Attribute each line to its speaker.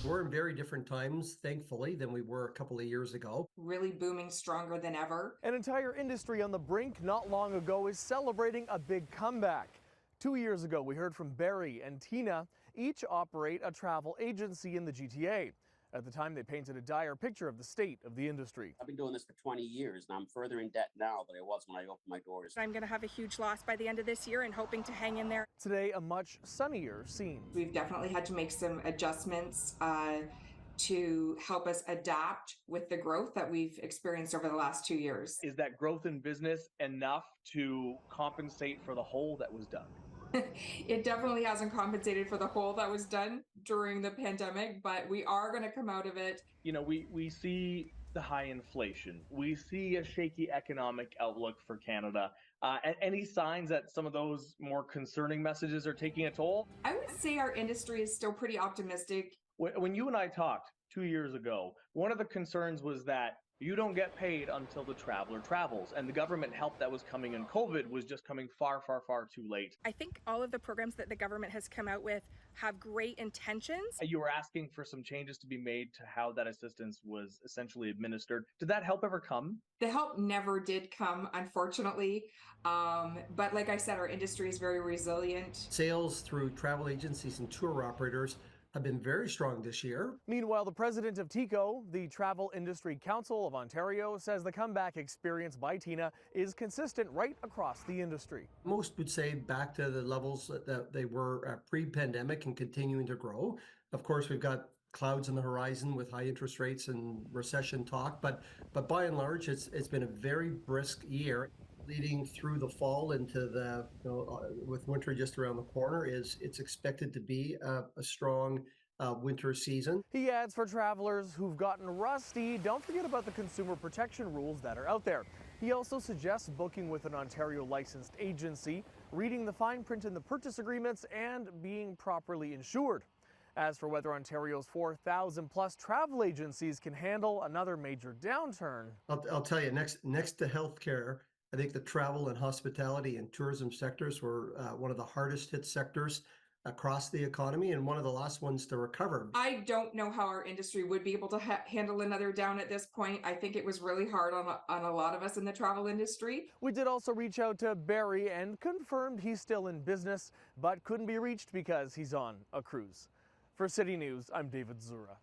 Speaker 1: We're in very different times, thankfully, than we were a couple of years ago.
Speaker 2: Really booming stronger than ever.
Speaker 3: An entire industry on the brink not long ago is celebrating a big comeback. 2 years ago, we heard from Barry and Tina. Each operate a travel agency in the GTA. At the time, they painted a dire picture of the state of the industry.
Speaker 4: I've been doing this for 20 years, and I'm further in debt now than I was when I opened my doors.
Speaker 5: I'm going to have a huge loss by the end of this year and hoping to hang in there.
Speaker 3: Today, a much sunnier scene.
Speaker 2: We've definitely had to make some adjustments to help us adapt with the growth that we've experienced over the last 2 years.
Speaker 6: Is that growth in business enough to compensate for the hole that was done?
Speaker 2: It definitely hasn't compensated for the hole that was done during the pandemic, but we are going to come out of it.
Speaker 6: You know, we see the high inflation. We see a shaky economic outlook for Canada. Any signs that some of those more concerning messages are taking a toll?
Speaker 2: I would say our industry is still pretty optimistic.
Speaker 6: When you and I talked 2 years ago, one of the concerns was that you don't get paid until the traveler travels, and the government help that was coming in COVID was just coming far, far, far too late.
Speaker 5: I think all of the programs that the government has come out with have great intentions.
Speaker 6: You were asking for some changes to be made to how that assistance was essentially administered. Did that help ever come?
Speaker 2: The help never did come, unfortunately. But like I said, our industry is very resilient.
Speaker 1: Sales through travel agencies and tour operators have been very strong this year.
Speaker 3: Meanwhile, the president of TICO, the Travel Industry Council of Ontario, says the comeback experience by Tina is consistent right across the industry.
Speaker 1: Most would say back to the levels that they were pre-pandemic and continuing to grow. Of course, we've got clouds on the horizon with high interest rates and recession talk, but by and large, it's been a very brisk year. Leading through the fall into the, with winter just around the corner, it's expected to be a strong winter season.
Speaker 3: He adds, for travelers who've gotten rusty, don't forget about the consumer protection rules that are out there. He also suggests booking with an Ontario licensed agency, reading the fine print in the purchase agreements, and being properly insured. As for whether Ontario's 4,000 plus travel agencies can handle another major downturn,
Speaker 1: I'll tell you, next to healthcare, I think the travel and hospitality and tourism sectors were one of the hardest hit sectors across the economy and one of the last ones to recover.
Speaker 2: I don't know how our industry would be able to handle another down at this point. I think it was really hard on a lot of us in the travel industry.
Speaker 3: We did also reach out to Barry and confirmed he's still in business, but couldn't be reached because he's on a cruise. For City News, I'm David Zura.